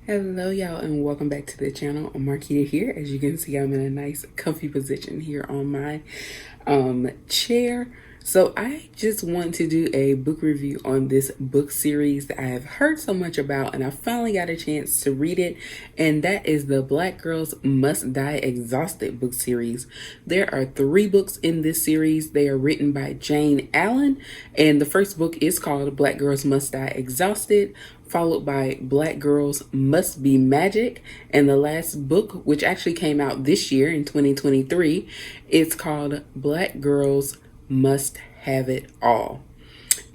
Hello y'all and welcome back to the channel. I'm Marquita here. As you can see, I'm in a nice comfy position here on my chair. So I just want to do a book review on this book series that I have heard so much about, and I finally got a chance to read it, and that is the Black Girls Must Die Exhausted book series. There are 3 books in this series. They are written by Jane Allen, and the first book is called Black Girls Must Die Exhausted, followed by Black Girls Must Be Magic, and the last book, which actually came out this year in 2023, it's called Black Girls Must Have It All.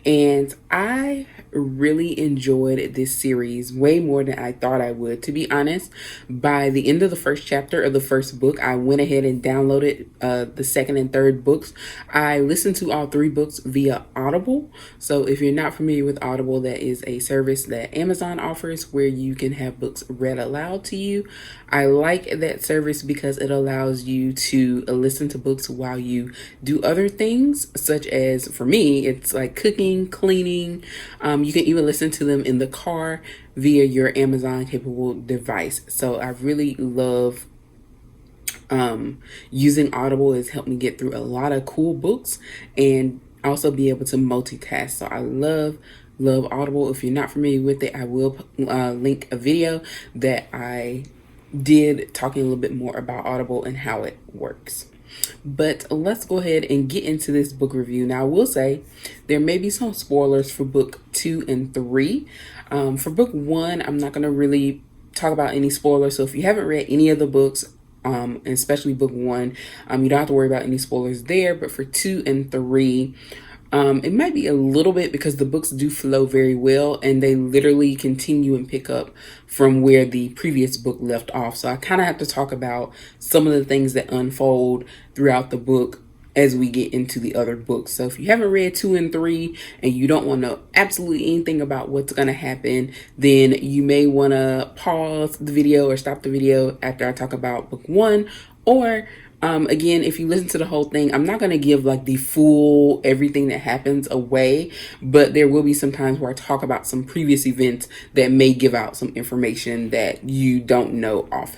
And I really enjoyed this series way more than I thought I would. To be honest, by the end of the first chapter of the first book, I went ahead and downloaded the second and third books. I listened to all 3 books via Audible. So if you're not familiar with Audible, that is a service that Amazon offers where you can have books read aloud to you. I like that service because it allows you to listen to books while you do other things, such as, for me, it's like cooking, cleaning. You can even listen to them in the car via your Amazon capable device. So I really love using Audible. Has helped me get through a lot of cool books and also be able to multitask. So I love Audible. If you're not familiar with it, I will link a video that I did talking a little bit more about Audible and how it works. But let's go ahead and get into this book review. Now, I will say there may be some spoilers for book 2 and 3. For book 1, I'm not going to really talk about any spoilers. So if you haven't read any of the books, especially book 1, you don't have to worry about any spoilers there. But for 2 and 3, it might be a little bit because the books do flow very well and they literally continue and pick up from where the previous book left off. So I kind of have to talk about some of the things that unfold throughout the book as we get into the other books. So if you haven't read 2 and 3 and you don't want to know absolutely anything about what's going to happen, then you may want to pause the video or stop the video after I talk about book 1. Or again, if you listen to the whole thing, I'm not going to give like the full everything that happens away, but there will be some times where I talk about some previous events that may give out some information that you don't know off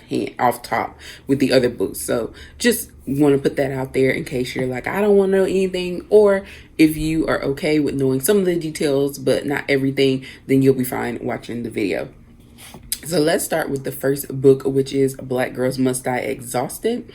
top with the other books. So just want to put that out there in case you're like, I don't want to know anything, or if you are okay with knowing some of the details but not everything, then you'll be fine watching the video. So let's start with the first book, which is Black Girls Must Die Exhausted.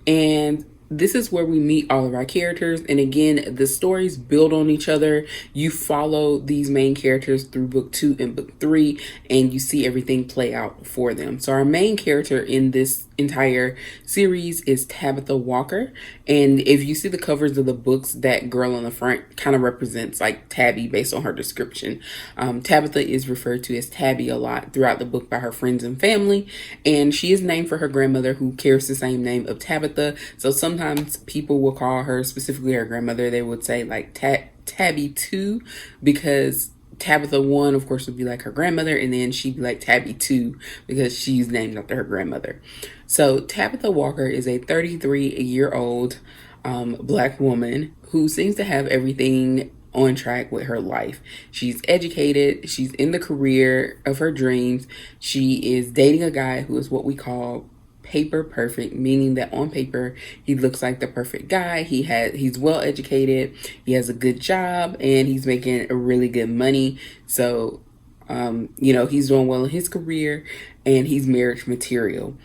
And this is where we meet all of our characters. And again, the stories build on each other. You follow these main characters through book 2 and book 3, and you see everything play out for them. So our main character in this entire series is Tabitha Walker. And if you see the covers of the books, that girl on the front kind of represents like Tabby based on her description. Tabitha is referred to as Tabby a lot throughout the book by her friends and family. And she is named for her grandmother, who carries the same name of Tabitha. So sometimes people will call her, specifically her grandmother, they would say like Tabby 2, because Tabitha 1, of course, would be like her grandmother, and then she'd be like Tabby 2 because she's named after her grandmother. So Tabitha Walker is a 33-year-old Black woman who seems to have everything on track with her life. She's educated. She's in the career of her dreams. She is dating a guy who is what we call paper perfect, meaning that on paper he looks like the perfect guy. He's well educated, he has a good job, and he's making a really good money. So he's doing well in his career, and he's marriage material.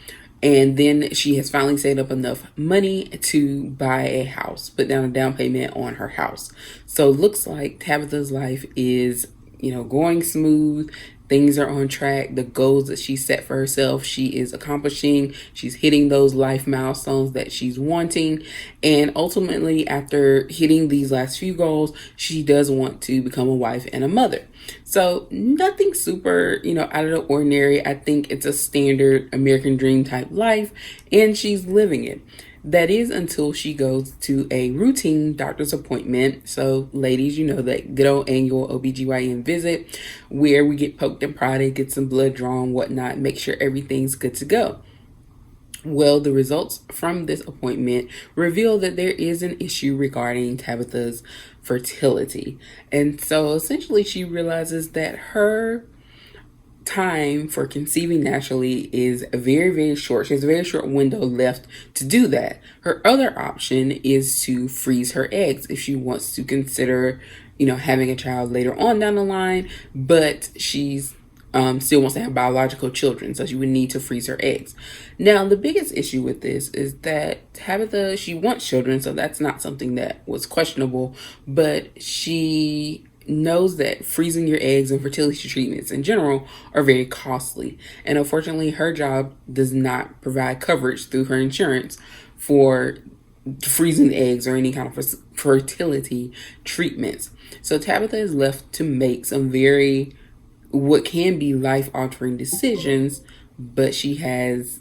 And then she has finally saved up enough money to buy a house, put down a down payment on her house. So it looks like Tabitha's life is going smooth. Things are on track. The goals that she set for herself, she is accomplishing. She's hitting those life milestones that she's wanting. And ultimately, after hitting these last few goals, she does want to become a wife and a mother. So nothing super, out of the ordinary. I think it's a standard American dream type life, and she's living it. That is until she goes to a routine doctor's appointment. So ladies, that good old annual OBGYN visit where we get poked and prodded, get some blood drawn, whatnot, make sure everything's good to go. Well, the results from this appointment reveal that there is an issue regarding Tabitha's fertility. And so essentially she realizes that her time for conceiving naturally is very, very short. She has a very short window left to do that. Her other option is to freeze her eggs if she wants to consider, having a child later on down the line, but she's still wants to have biological children, so she would need to freeze her eggs. Now, the biggest issue with this is that Tabitha, she wants children, so that's not something that was questionable, but she knows that freezing your eggs and fertility treatments in general are very costly. And unfortunately, her job does not provide coverage through her insurance for freezing eggs or any kind of fertility treatments. So Tabitha is left to make some very, what can be life-altering decisions, but she has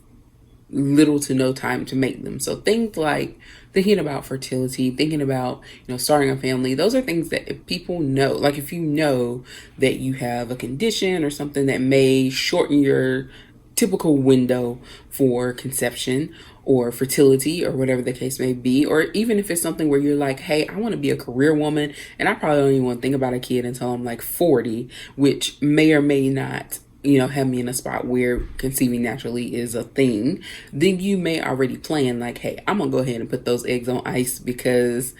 little to no time to make them. So things like thinking about fertility, thinking about, starting a family, those are things that if people know, like if you know that you have a condition or something that may shorten your typical window for conception or fertility or whatever the case may be, or even if it's something where you're like, hey, I want to be a career woman and I probably don't even want to think about a kid until I'm like 40, which may or may not have me in a spot where conceiving naturally is a thing, then you may already plan like, hey, I'm gonna go ahead and put those eggs on ice because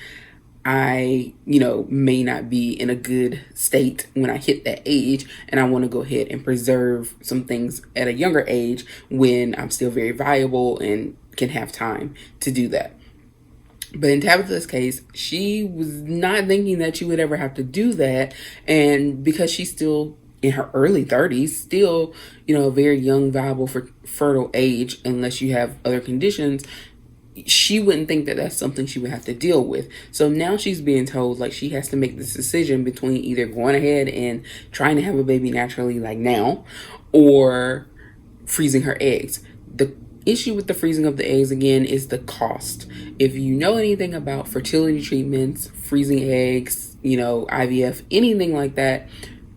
I, may not be in a good state when I hit that age, and I want to go ahead and preserve some things at a younger age when I'm still very viable and can have time to do that. But in Tabitha's case, she was not thinking that she would ever have to do that, and because she's still in her early 30s, still, a very young, viable, fertile age, unless you have other conditions, she wouldn't think that that's something she would have to deal with. So now she's being told like she has to make this decision between either going ahead and trying to have a baby naturally like now, or freezing her eggs. The issue with the freezing of the eggs, again, is the cost. If you know anything about fertility treatments, freezing eggs, IVF, anything like that,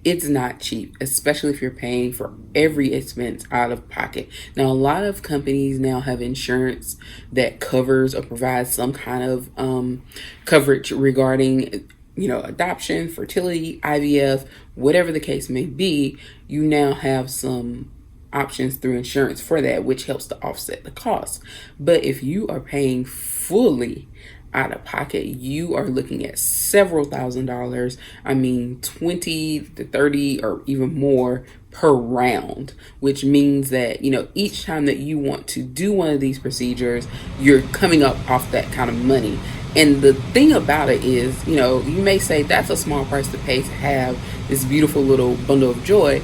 it's not cheap, especially if you're paying for every expense out of pocket. Now, a lot of companies now have insurance that covers or provides some kind of coverage regarding, adoption, fertility, IVF, whatever the case may be. You now have some options through insurance for that, which helps to offset the cost. But if you are paying fully out of pocket, you are looking at several $1,000s. I mean, 20 to 30 or even more per round, which means that, each time that you want to do one of these procedures, you're coming up off that kind of money. And the thing about it is, you may say that's a small price to pay to have this beautiful little bundle of joy.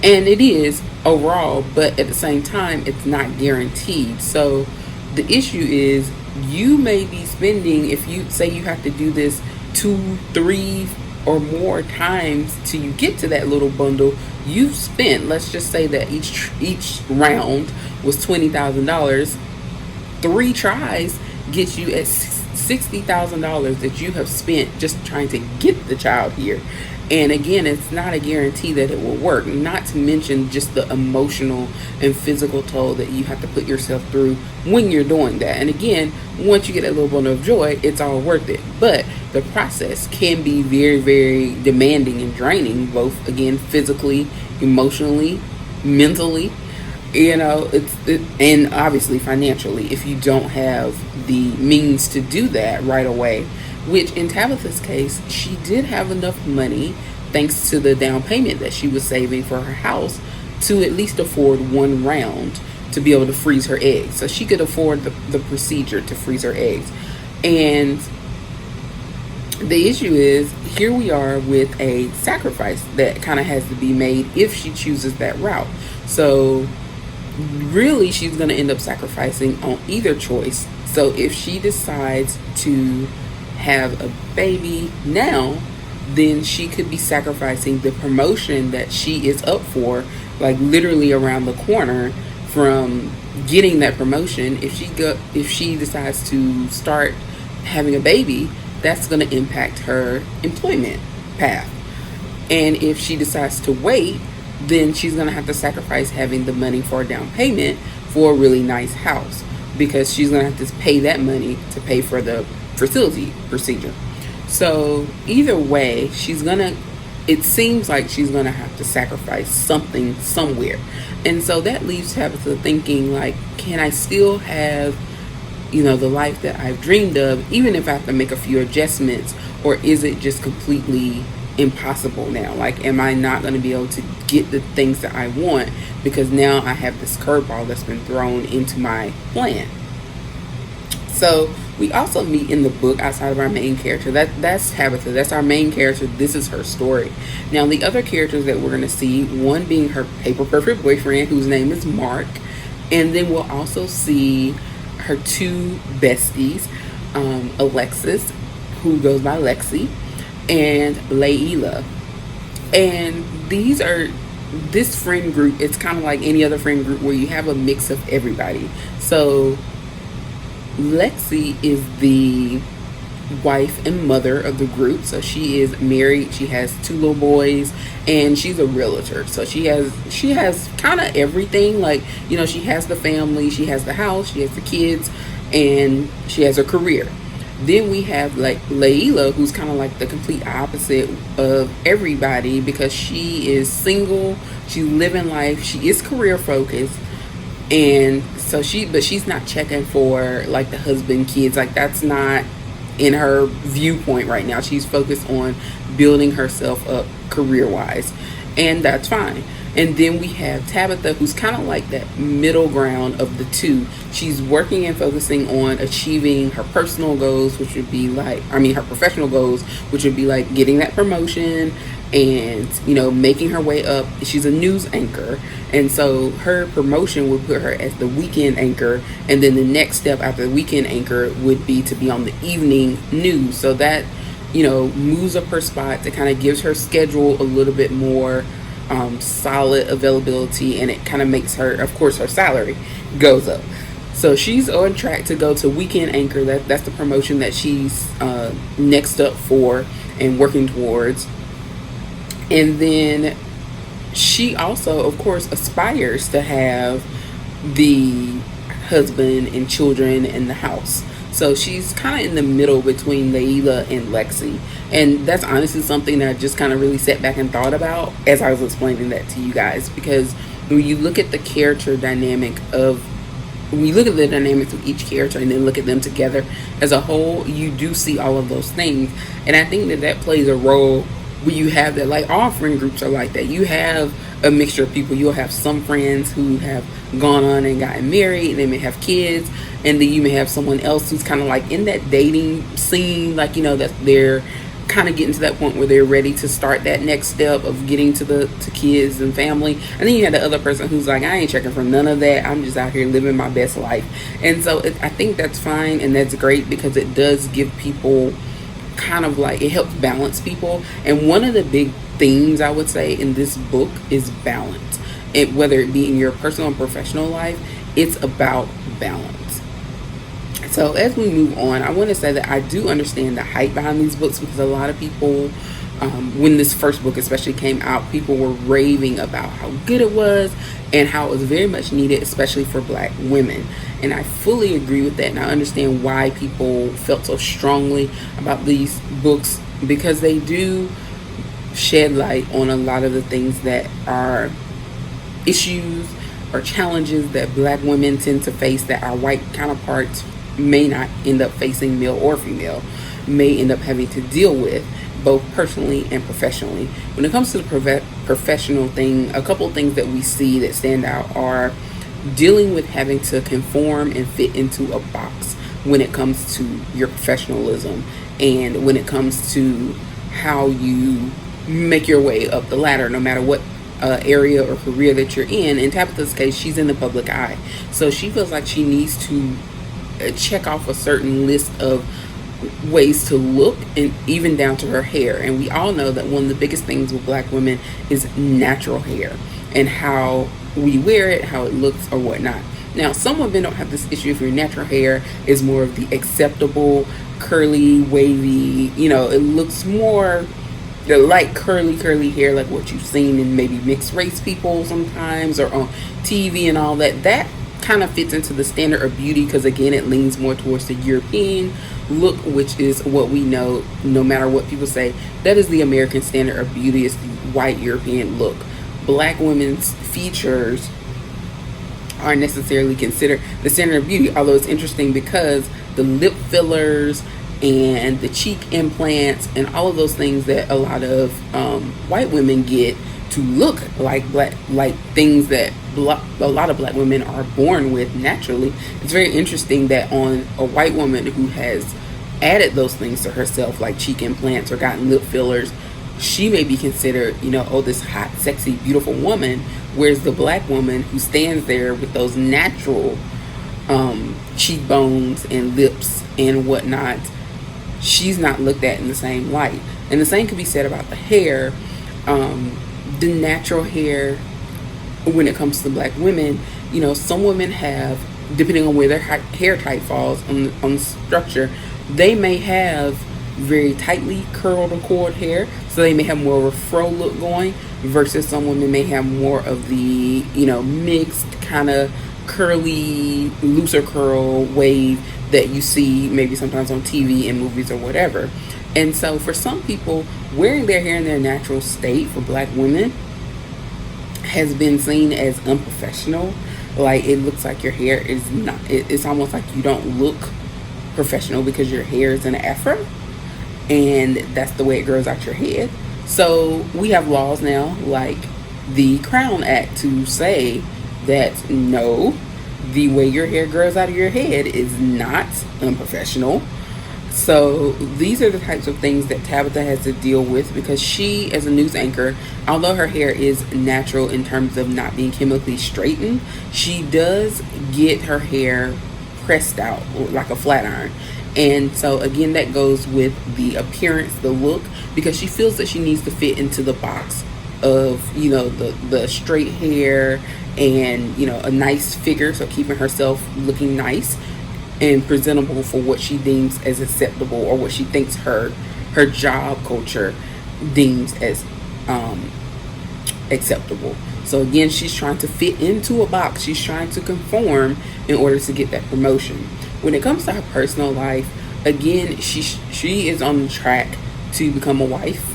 And it is overall, but at the same time, it's not guaranteed. So the issue is, you may be spending, if you say you have to do this 2, 3 or more times till you get to that little bundle, you've spent, let's just say that each round was $20,000. 3 tries gets you at $60,000 that you have spent just trying to get the child here. And again, it's not a guarantee that it will work, not to mention just the emotional and physical toll that you have to put yourself through when you're doing that. And again, once you get that little bundle of joy, it's all worth it. But the process can be very, very demanding and draining, both, again, physically, emotionally, mentally, and obviously financially, if you don't have the means to do that right away. Which in Tabitha's case, she did have enough money, thanks to the down payment that she was saving for her house, to at least afford 1 round to be able to freeze her eggs. So she could afford the procedure to freeze her eggs. And the issue is, here we are with a sacrifice that kind of has to be made if she chooses that route. So really, she's going to end up sacrificing on either choice. So if she decides to have a baby now, then she could be sacrificing the promotion that she is up for, like literally around the corner from getting that promotion. If she decides to start having a baby, that's going to impact her employment path. And if she decides to wait, then she's going to have to sacrifice having the money for a down payment for a really nice house, because she's going to have to pay that money to pay for the fertility procedure. So either way, she's gonna it seems like she's going to have to sacrifice something somewhere. And so that leaves Tabitha thinking, like, can I still have, the life that I've dreamed of, even if I have to make a few adjustments, or is it just completely impossible now? Like, am I not going to be able to get the things that I want because now I have this curveball that's been thrown into my plan? So we also meet in the book, outside of our main character, that's Tabitha. That's our main character. This is her story. Now, the other characters that we're going to see, one being her paper perfect boyfriend, whose name is Mark, and then we'll also see her two besties, Alexis, who goes by Lexi, and Layla. And this friend group, it's kind of like any other friend group where you have a mix of everybody. So Lexi is the wife and mother of the group. So she is married, she has two little boys, and she's a realtor. So she has kind of everything. Like, she has the family, she has the house, she has the kids, and she has a career. Then we have like Layla, who's kind of like the complete opposite of everybody, because she is single, she's living life, she is career focused, and so she's not checking for like the husband, kids, like that's not in her viewpoint right now. She's focused on building herself up career wise, and that's fine. And then we have Tabitha, who's kind of like that middle ground of the two. She's working and focusing on achieving her personal goals, which would be her professional goals, which would be like getting that promotion and, making her way up. She's a news anchor. And so her promotion would put her as the weekend anchor. And then the next step after the weekend anchor would be to be on the evening news. So that, moves up her spot. It kind of gives her schedule a little bit more solid availability, and it kind of makes her, of course, her salary goes up. So she's on track to go to weekend anchor. That's the promotion that she's next up for and working towards. And then she also, of course, aspires to have the husband and children in the house. So she's kind of in the middle between Layla and Lexi. And that's honestly something that I just kind of really sat back and thought about as I was explaining that to you guys. Because when you look at the dynamics of each character and then look at them together as a whole, you do see all of those things. And I think that plays a role where you have that, like all friend groups are like that. You have a mixture of people. You'll have some friends who have gone on and gotten married. They may have kids. And then you may have someone else who's kind of like in that dating scene, like, that they're kind of getting to that point where they're ready to start that next step of getting to kids and family. And then you have the other person who's like, I ain't checking for none of that. I'm just out here living my best life. And so I think that's fine, and that's great, because it does give people kind of like, it helps balance people. And one of the big themes I would say in this book is balance. Whether it be in your personal and professional life, it's about balance. So as we move on, I want to say that I do understand the hype behind these books, because a lot of people, when this first book especially came out, people were raving about how good it was and how it was very much needed, especially for Black women. And I fully agree with that, and I understand why people felt so strongly about these books, because they do shed light on a lot of the things that are issues or challenges that Black women tend to face that our white counterparts may not end up facing, male or female, may end up having to deal with, both personally and professionally. When it comes to the professional thing, a couple of things that we see that stand out are dealing with having to conform and fit into a box when it comes to your professionalism, and when it comes to how you make your way up the ladder, no matter what area or career that you're in. In Tabitha's case, she's in the public eye, so she feels like she needs to check off a certain list of ways to look, and even down to her hair. And we all know that one of the biggest things with Black women is natural hair and how we wear it, how it looks, or whatnot. Now, some women don't have this issue if your natural hair is more of the acceptable, curly, wavy, it looks more like curly hair, like what you've seen in maybe mixed race people sometimes, or on TV and all that. That kind of fits into the standard of beauty because, again, it leans more towards the European look, which is what we know. No matter what people say, that is the American standard of beauty, is the white European look. Black women's features aren't necessarily considered the standard of beauty, although it's interesting because the lip fillers and the cheek implants and all of those things that a lot of white women get to look like black, like things that a lot of black women are born with naturally. It's very interesting that on a white woman who has added those things to herself, like cheek implants or gotten lip fillers, she may be considered, oh, this hot, sexy, beautiful woman. Whereas the black woman who stands there with those natural cheekbones and lips and whatnot, she's not looked at in the same light. And the same could be said about the hair. The natural hair, when it comes to black women, some women have, depending on where their hair type falls on the structure, they may have very tightly curled or coiled hair, so they may have more of a fro look going, versus some women may have more of the mixed kind of curly, looser curl wave that you see maybe sometimes on TV and movies or whatever. And so for some people, wearing their hair in their natural state for black women has been seen as unprofessional. Like, it looks like your hair is not, it's almost like you don't look professional because your hair is an afro and that's the way it grows out your head. So we have laws now, like the Crown Act, to say that no, the way your hair grows out of your head is not unprofessional. So these are the types of things that Tabitha has to deal with, because she, as a news anchor, although her hair is natural in terms of not being chemically straightened, she does get her hair pressed out like a flat iron. And so again, that goes with the appearance, the look, because she feels that she needs to fit into the box of the straight hair and a nice figure, so keeping herself looking nice and presentable for what she deems as acceptable, or what she thinks her job culture deems as acceptable. So again, she's trying to fit into a box. She's trying to conform in order to get that promotion. When it comes to her personal life, again, she is on the track to become a wife.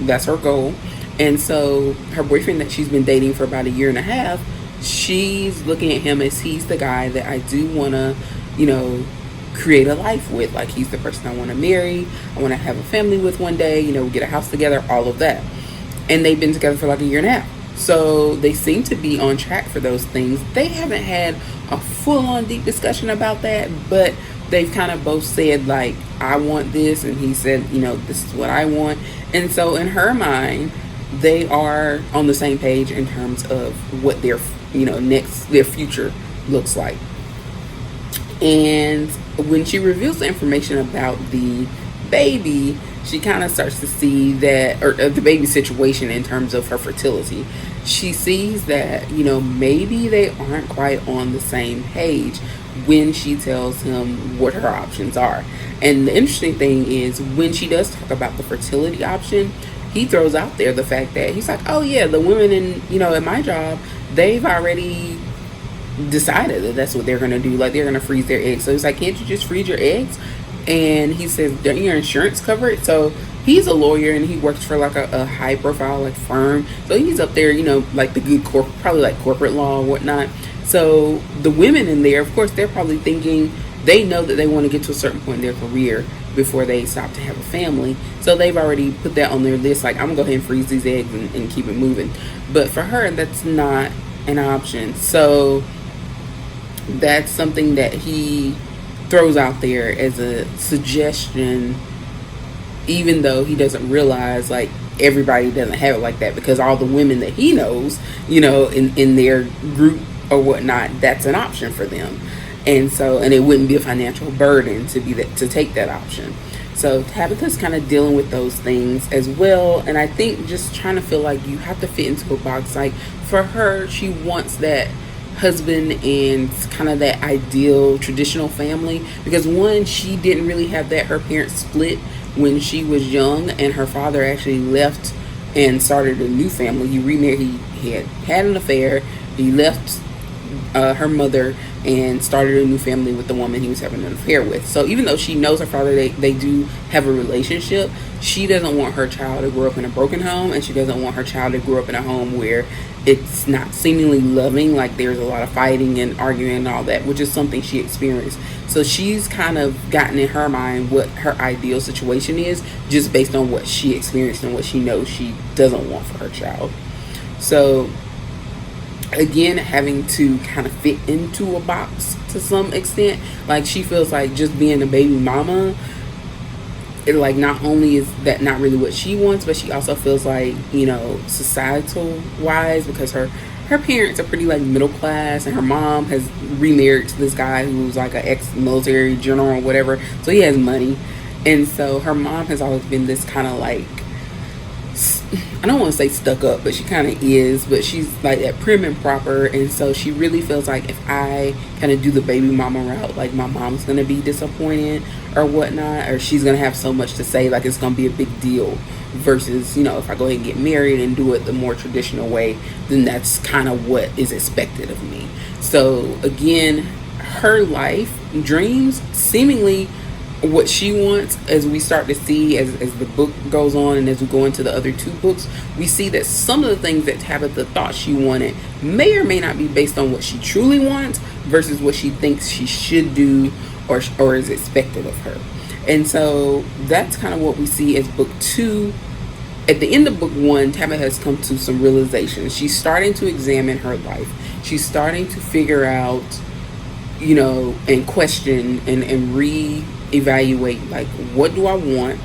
That's her goal. And so her boyfriend that she's been dating for about a year and a half, she's looking at him as he's the guy that I do want to, create a life with. Like, he's the person I want to marry, I want to have a family with one day, get a house together, all of that. And they've been together for like a year and a half. So they seem to be on track for those things. They haven't had a full-on deep discussion about that, but they've kind of both said, like, I want this, and he said, this is what I want. And so in her mind, they are on the same page in terms of what their their future looks like. And when she reveals the information about the baby, she kind of starts to see that, or the baby situation in terms of her fertility. She sees that, maybe they aren't quite on the same page when she tells him what her options are. And the interesting thing is, when she does talk about the fertility option, he throws out there the fact that he's like, oh yeah, the women in, at my job, they've already decided that that's what they're going to do. Like, they're going to freeze their eggs. So he's like, can't you just freeze your eggs? And he says, don't your insurance cover it? So he's a lawyer and he works for like a high profile like firm. So he's up there, like the good probably like corporate law or whatnot. So the women in there, of course, they're probably thinking, they know that they want to get to a certain point in their career before they stop to have a family. So they've already put that on their list, like, I'm gonna go ahead and freeze these eggs and keep it moving. But for her, that's not an option. So that's something that he throws out there as a suggestion, even though he doesn't realize, like, everybody doesn't have it like that, because all the women that he knows, in their group or whatnot, that's an option for them. And so, and it wouldn't be a financial burden to take that option. So Tabitha's kind of dealing with those things as well. And I think just trying to feel like you have to fit into a box. Like, for her, she wants that husband and kind of that ideal traditional family, because one, she didn't really have that. Her parents split when she was young, and her father actually left and started a new family. He remarried. He had an affair. He left her mother and started a new family with the woman he was having an affair with. So even though she knows her father, they do have a relationship, she doesn't want her child to grow up in a broken home, and she doesn't want her child to grow up in a home where it's not seemingly loving, like there's a lot of fighting and arguing and all that, which is something she experienced. So she's kind of gotten in her mind what her ideal situation is just based on what she experienced and what she knows she doesn't want for her child. So again, having to kind of fit into a box to some extent, like she feels like just being a baby mama, it, like, not only is that not really what she wants, but she also feels like, societal wise, because her parents are pretty like middle class, and her mom has remarried to this guy who's like an ex-military general or whatever, so he has money. And so her mom has always been this kind of like, I don't want to say stuck up, but she kind of is, but she's like that prim and proper. And so she really feels like if I kind of do the baby mama route, like my mom's going to be disappointed or whatnot, or she's going to have so much to say, like it's going to be a big deal, versus, if I go ahead and get married and do it the more traditional way, then that's kind of what is expected of me. So again, her life dreams seemingly what she wants, as we start to see as the book goes on and as we go into the other two books, we see that some of the things that Tabitha thought she wanted may or may not be based on what she truly wants versus what she thinks she should do or is expected of her. And so that's kind of what we see as book two. At the end of book one, Tabitha has come to some realizations. She's starting to examine her life. She's starting to figure out, and question and reevaluate, like, what do I want,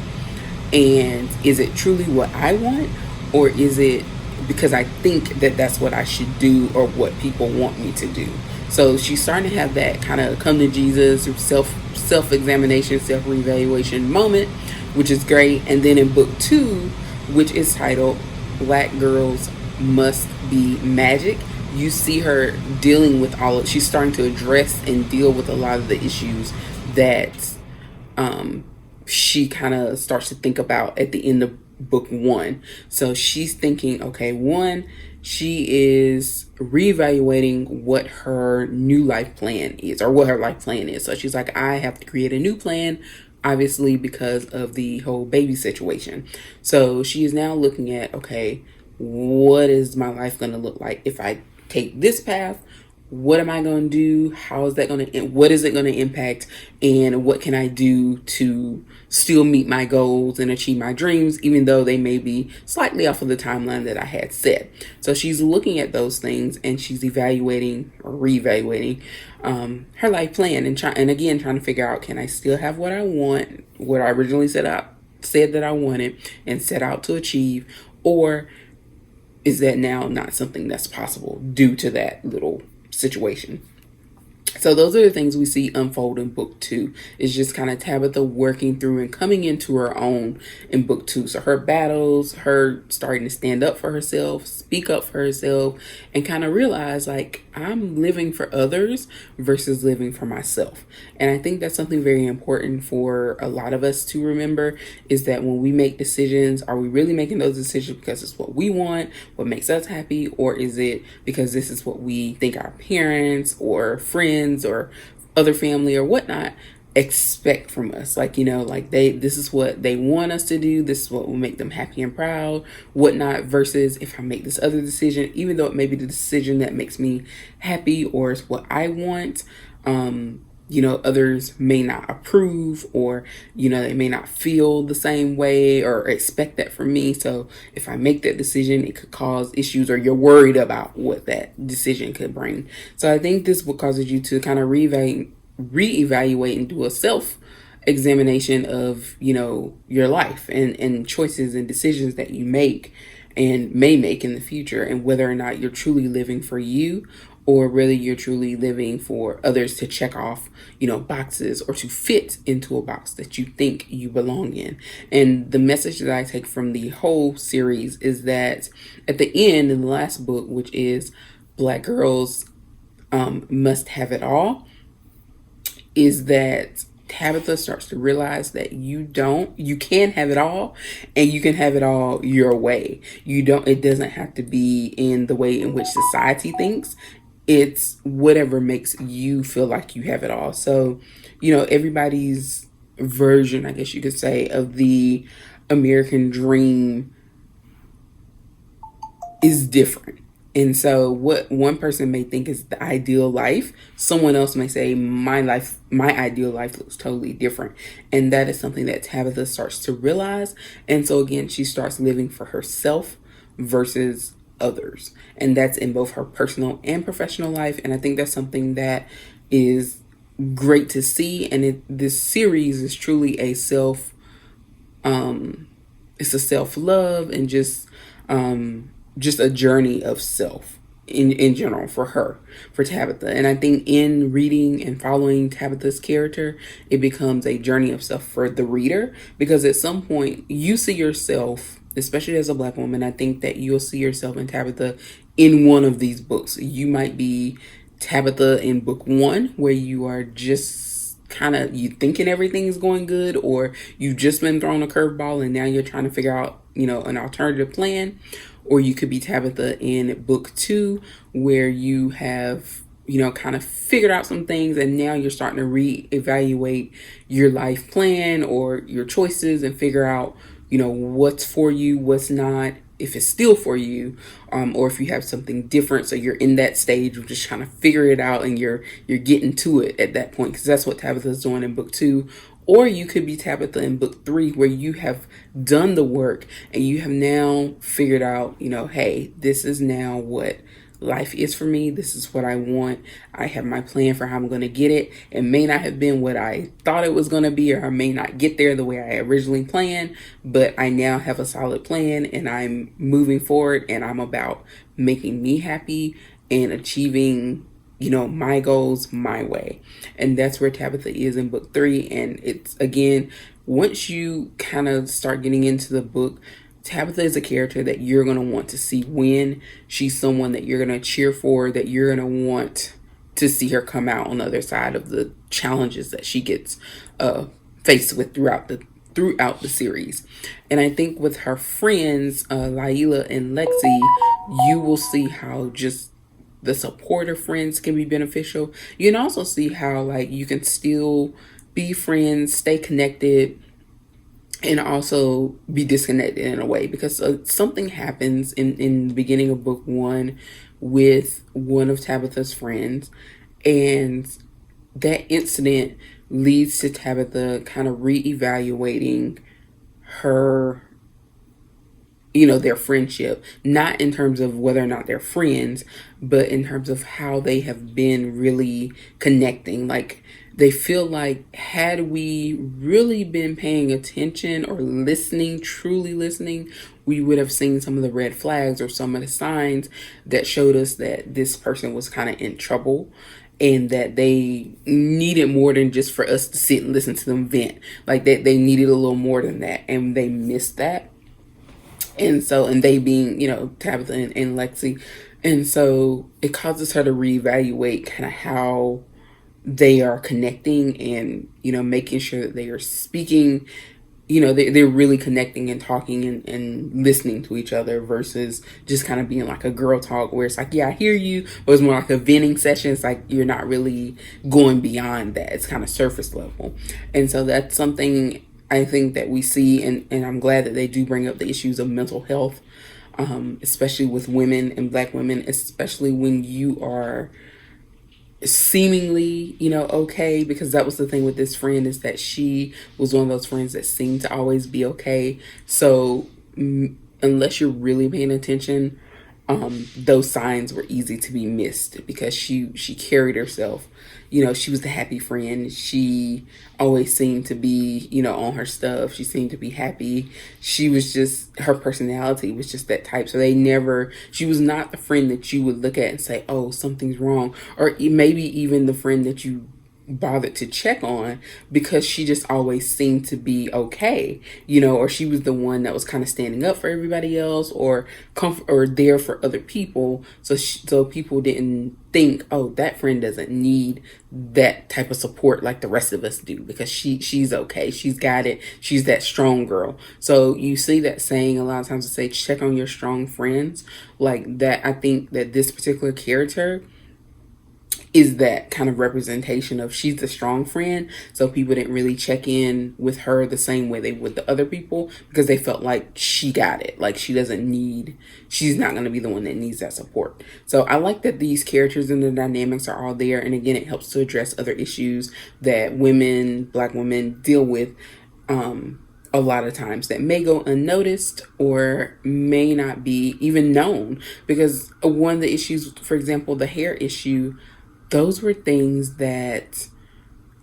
and is it truly what I want, or is it because I think that that's what I should do or what people want me to do. So she's starting to have that kind of come to Jesus, self-examination, self-reevaluation moment, which is great. And then in book two, which is titled Black Girls Must Be Magic, you see her dealing with she's starting to address and deal with a lot of the issues that she kind of starts to think about at the end of book one. So she's thinking, okay, one, she is reevaluating what her new life plan is, or what her life plan is. So she's like, I have to create a new plan, obviously because of the whole baby situation. So she is now looking at, okay, what is my life going to look like if I take this path? What am I going to do? How is that going to, what is it going to impact? And what can I do to still meet my goals and achieve my dreams, even though they may be slightly off of the timeline that I had set? So she's looking at those things, and she's evaluating or reevaluating her life plan, and again, trying to figure out, can I still have what I want, what I originally said that I wanted and set out to achieve, or is that now not something that's possible due to that little situation? So those are the things we see unfold in book two. Is just kind of Tabitha working through and coming into her own in book two. So her battles, her starting to stand up for herself, speak up for herself, and kind of realize, like, I'm living for others versus living for myself. And I think that's something very important for a lot of us to remember, is that when we make decisions, are we really making those decisions because it's what we want, what makes us happy, or is it because this is what we think our parents or friends or other family or whatnot expect from us? Like, this is what they want us to do, this is what will make them happy and proud, whatnot, versus if I make this other decision, even though it may be the decision that makes me happy or is what I want, others may not approve, or, they may not feel the same way or expect that from me. So if I make that decision, it could cause issues, or you're worried about what that decision could bring. So I think this book causes you to kind of reevaluate and do a self examination of, your life and choices and decisions that you make and may make in the future, and whether or not you're truly living for you, or whether you're truly living for others to check off, boxes, or to fit into a box that you think you belong in. And the message that I take from the whole series is that at the end, in the last book, which is Black Girls Must Have It All, is that Tabitha starts to realize that you can have it all, and you can have it all your way. It doesn't have to be in the way in which society thinks. It's whatever makes you feel like you have it all. So, everybody's version, I guess you could say, of the American dream is different. And so what one person may think is the ideal life, someone else may say my ideal life looks totally different. And that is something that Tabitha starts to realize. And so again, she starts living for herself versus others. And that's in both her personal and professional life. And I think that's something that is great to see. And this series is truly a it's a self-love and just a journey of self in general for Tabitha. And I think in reading and following Tabitha's character, it becomes a journey of self for the reader, because at some point you see yourself, especially as a Black woman. I think that you'll see yourself in Tabitha in one of these books. You might be Tabitha in book one, where you are just kind of you thinking everything's going good, or you've just been thrown a curveball and now you're trying to figure out an alternative plan. Or you could be Tabitha in book two, where you have kind of figured out some things and now you're starting to reevaluate your life plan or your choices and figure out what's for you, what's not, if it's still for you, or if you have something different. So you're in that stage of just trying to figure it out, and you're getting to it at that point, because that's what Tabitha's doing in book two. Or you could be Tabitha in book three, where you have done the work and you have now figured out, hey, this is now what life is for me. This is what I want. I have my plan for how I'm going to get it. It may not have been what I thought it was going to be, or I may not get there the way I originally planned, but I now have a solid plan and I'm moving forward, and I'm about making me happy and achieving my goals my way. And that's where Tabitha is in book three. And it's, again, once you kind of start getting into the book, Tabitha is a character that you're going to want to see win. She's someone that you're going to cheer for, that you're going to want to see her come out on the other side of the challenges that she gets faced with throughout the series. And I think with her friends, Laila and Lexi, you will see how just the support of friends can be beneficial. You can also see how you can still be friends, stay connected, and also be disconnected in a way, because something happens in the beginning of book one with one of Tabitha's friends, and that incident leads to Tabitha kind of reevaluating her their friendship, not in terms of whether or not they're friends, but in terms of how they have been really connecting. They feel like, had we really been paying attention or listening, truly listening, we would have seen some of the red flags or some of the signs that showed us that this person was kind of in trouble, and that they needed more than just for us to sit and listen to them vent. They needed a little more than that, and they missed that. And they being, Tabitha and Lexi. And so it causes her to reevaluate kind of how they are connecting, and, making sure that they are speaking, they're really connecting and talking and listening to each other, versus just kind of being like a girl talk where it's like, yeah, I hear you, but it's more like a venting session. It's like you're not really going beyond that. It's kind of surface level. And so that's something I think that we see, and I'm glad that they do bring up the issues of mental health, especially with women and Black women, especially when you are seemingly, okay, because that was the thing with this friend, is that she was one of those friends that seemed to always be okay. So unless you're really paying attention, those signs were easy to be missed, because she carried herself. She was the happy friend. She always seemed to be, on her stuff. She seemed to be happy. She was just, her personality was just that type. So she was not the friend that you would look at and say, oh, something's wrong. Or maybe even the friend that you bothered to check on, because she just always seemed to be okay, or she was the one that was kind of standing up for everybody else, or or there for other people. So people didn't think, oh, that friend doesn't need that type of support like the rest of us do, because she's okay, she's got it, she's that strong girl. So you see that saying a lot of times, to say check on your strong friends, like that. I think that this particular character is that kind of representation of she's the strong friend. So people didn't really check in with her the same way they would the other people, because they felt like she got it. Like she's not going to be the one that needs that support. So I like that these characters and the dynamics are all there. And again, it helps to address other issues that Black women deal with a lot of times that may go unnoticed or may not be even known. Because one of the issues, for example, the hair issue, those were things that,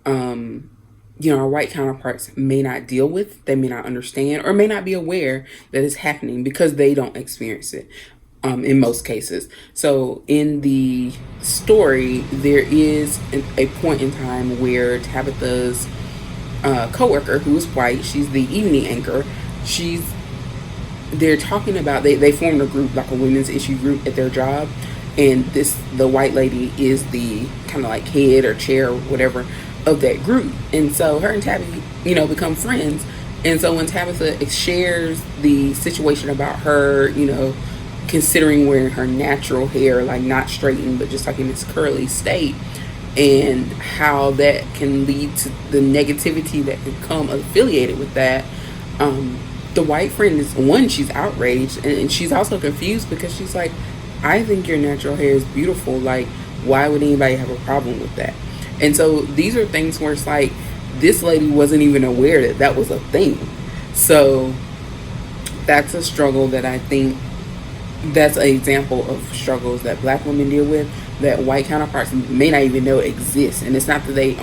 our white counterparts may not deal with, they may not understand, or may not be aware that it's happening because they don't experience it. In most cases. So in the story, there is a point in time where Tabitha's co-worker, who is white, she's the evening anchor, they're talking about, they formed a group, like a women's issue group at their job, and the white lady is the kind of like head or chair or whatever of that group. And so her and Tabby, become friends. And so when Tabitha shares the situation about her, considering wearing her natural hair, like not straightened, but just like in this curly state, and how that can lead to the negativity that can come affiliated with that, the white friend is, one, she's outraged, and she's also confused, because she's like, I think your natural hair is beautiful. Like, why would anybody have a problem with that? And so these are things where it's like, this lady wasn't even aware that that was a thing. So that's a struggle that I think, that's an example of struggles that Black women deal with that white counterparts may not even know exist. And it's not that they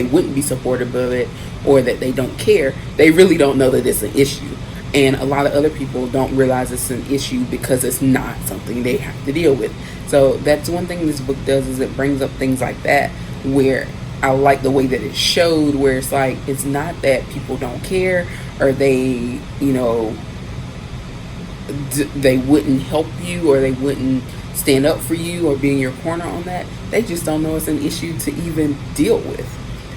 wouldn't be supportive of it, or that they don't care. They really don't know that it's an issue. And a lot of other people don't realize it's an issue because it's not something they have to deal with. So that's one thing this book does, is it brings up things like that, where I like the way that it showed, where it's like, it's not that people don't care, or they, they wouldn't help you, or they wouldn't stand up for you or be in your corner on that. They just don't know it's an issue to even deal with.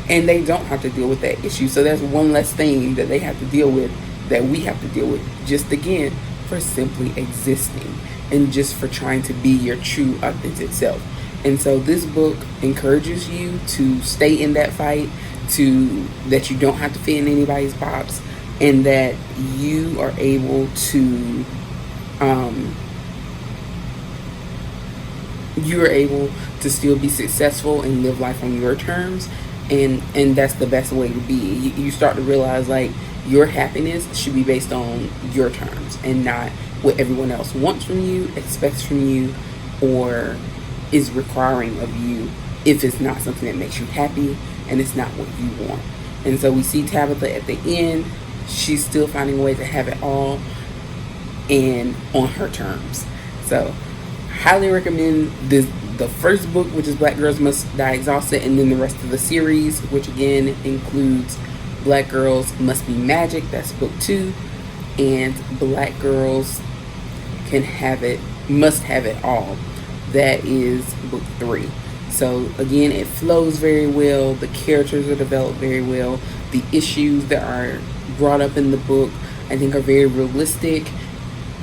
And they don't have to deal with that issue. So that's one less thing that they have to deal with, that we have to deal with, just again, for simply existing and just for trying to be your true authentic self. And so this book encourages you to stay in that fight, that you don't have to fit in anybody's box, and that you are able to still be successful and live life on your terms. And that's the best way to be. You start to realize, like, your happiness should be based on your terms and not what everyone else wants from you, expects from you, or is requiring of you, if it's not something that makes you happy and it's not what you want. And so we see Tabitha at the end, she's still finding a way to have it all and on her terms. So highly recommend the first book, which is Black Girls Must Die Exhausted, and then the rest of the series, which again includes Black Girls Must Be Magic, that's book 2, and Black Girls Must Have It All, that is book 3. So again, it flows very well, the characters are developed very well, the issues that are brought up in the book I think are very realistic.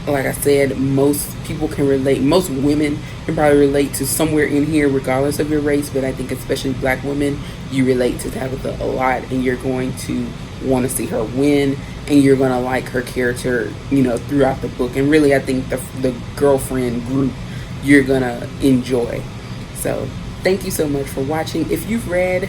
Like I said, most people can relate, most women can probably relate to somewhere in here regardless of your race, but I think especially Black women, you relate to Tabitha a lot, and you're going to want to see her win, and you're going to like her character, throughout the book. And really, I think the girlfriend group you're going to enjoy. So thank you so much for watching. If you've read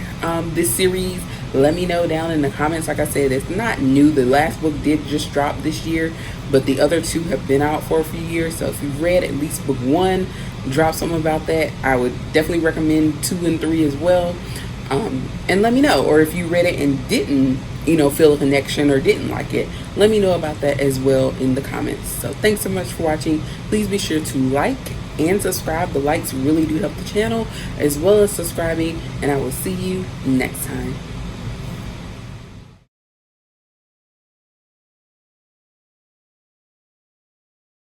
this series, let me know down in the comments. Like I said, it's not new. The last book did just drop this year, but the other 2 have been out for a few years. So if you've read at least book 1, drop something about that. I would definitely recommend 2 and 3 as well. And let me know. Or if you read it and didn't, feel a connection or didn't like it, let me know about that as well in the comments. So thanks so much for watching. Please be sure to like and subscribe. The likes really do help the channel, as well as subscribing. And I will see you next time.